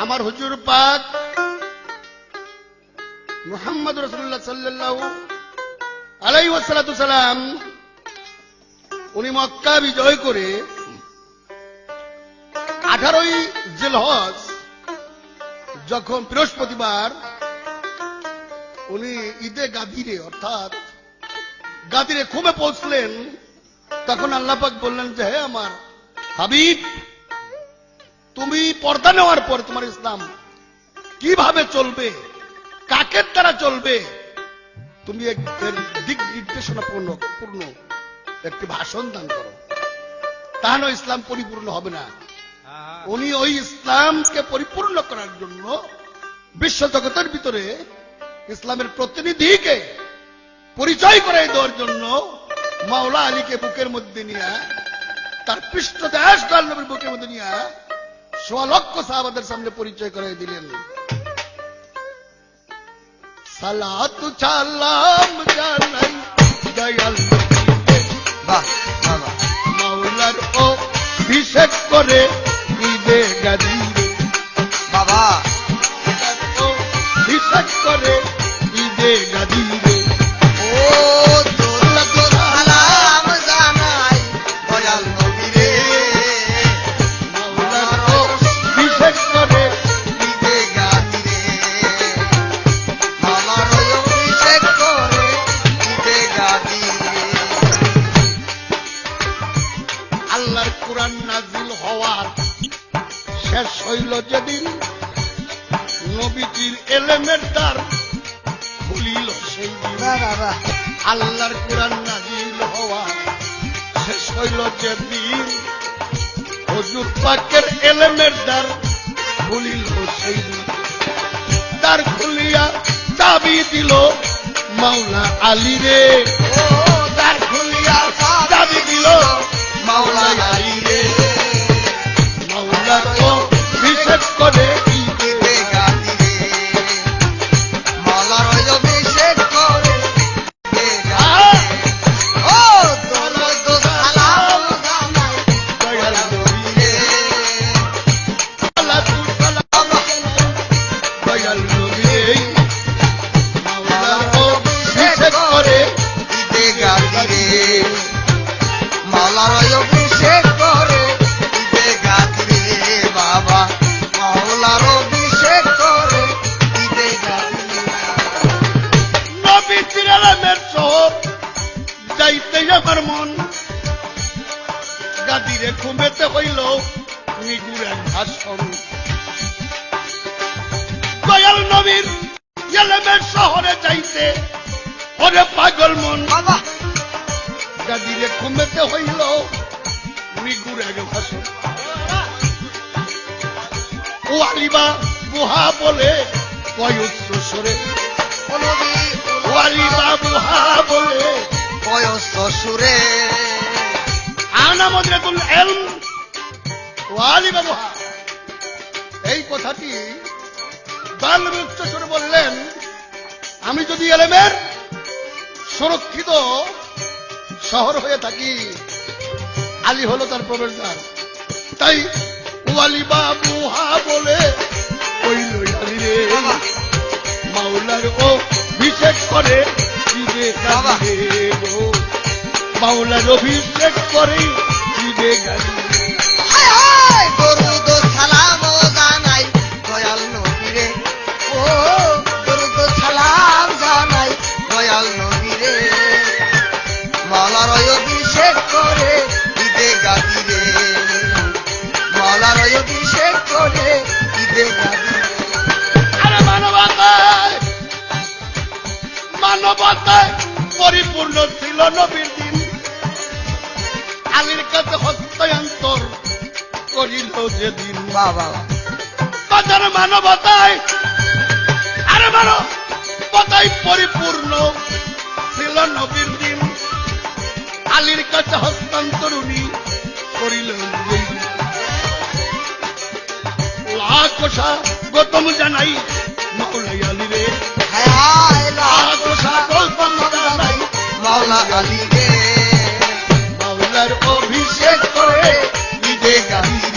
আমার হুজুর পাক মুহাম্মদ রাসূলুল্লাহ সাল্লাল্লাহু আলাইহি ওয়াসাল্লাম উনি মক্কা বিজয় করে 18ই জিলহজ যখন বৃহস্পতিবার উনি ঈদে গাদিরে অর্থাৎ গাদিরে খুমে পৌঁছলেন, তখন আল্লাহ পাক বললেন যে হে আমার হাবিব, তুমি পর্দা নেওয়ার পর তোমার ইসলাম কিভাবে চলবে, কাকে দ্বারা চলবে, তুমি এর দিক নির্দেশনা পূর্ণ একটি ভাষণ দান করো, তাহলে ইসলাম পরিপূর্ণ হবে না। উনি ওই ইসলামকে পরিপূর্ণ করার জন্য বিশ্ব জগতের ভিতরে ইসলামের প্রতিনিধিকে পরিচয় করাই দেওয়ার জন্য মাওলা আলীকে বুকের মধ্যে নিয়ে তার পৃষ্ঠদেশ নবীর বুকের মধ্যে নিয়ে 1.5 লক্ষ সাহাবাদের সামনে পরিচয় করাই দিলেন। সালাত সালাম জানাই দয়াল মাওলার অভিষেক করে ঈদে গাদিরে বাবা, অভিষেক করে ঈদে গাদিরে শেষ হইল যেদিন নবীজির এলেমের দ্বার খুলিল সেই দিন। আল্লাহর কুরআন নাজিল হওয়া শেষ হইল যেদিন হুজুর পাকের এলেমের দ্বার খুলিল সেই দিন। দ্বার খুলিয়া চাবি দিল মাওলা আলী রে, দ্বার খুলিয়া চাবি দিল মাওলা আলী রে, মাওলার অভিষেক করে ঈদে গাদিরে, মাওলার অভিষেক করে ঈদে গাদিরে। ও দরুদ সালাম জানাই দয়াল নবীরে, সালাতু সালাম দয়াল নবীরে, মাওলার অভিষেক করে ঈদে গাদিরে, মাওলার অভিষেক করে ঈদে গাদিরে বাবা, মাওলার অভিষেক করে ঈদে গাদিরে। নবীজির আলমের শহর যাইতে আমার মন, গাদিরে ঘুমেতে হইল নিগুর এক ভাষণ। দয়াল নবীর আলমের শহরে যাইতে ওরে পাগল মন, গাদিরে ঘুমেতে হইল নিগুর এক ভাষণ। ও আলিবা বুহা বলে কয় উচ্চ স্বরে, ও আলিবা বুহা বলে কয় উচ্চ সুরে, আনা মদরাতুল ইলম ও আলিবা বুহা। এই কথাটি দয়াল উচ্চ স্বরে বললেন, আমি যদি ইলমের সুরক্ষিত শহর হয়ে থাকি, আলী হলো তার প্রবেশদ্বার, তাই ওয়ালি বাবুহা বলে কইল আলী রে, মাওলার অভিষেক করে ঈদে গাদিরে গো, মাওলার অভিষেক করে ঈদে গাদিরে। দরুদ সালাম জানাই দয়াল নবীরে, ও দরুদ সালাম জানাই দয়াল নবীরে, মাওলার অভিষেক করে ঈদে গাদিরে, মাওলার অভিষেক করে ঈদে গাদিরে। আরে মানবতায় পরিপূর্ণ ছিল নবীর দিন, আলীর কাছে হস্তান্তর করিল যেদিন বাবা, বাজার মানবতায়, আরে মানবতায় পরিপূর্ণ ছিল নবীর দিন, আলীর কাছে হস্তান্তর উনি করিল। লাখ স্বাগতম জানাই মাওলাই আলী রে, লাখ স্বাগতম জানাই মাওলা আলী রে, মাওলার অভিষেক করে ঈদে গাদিরে।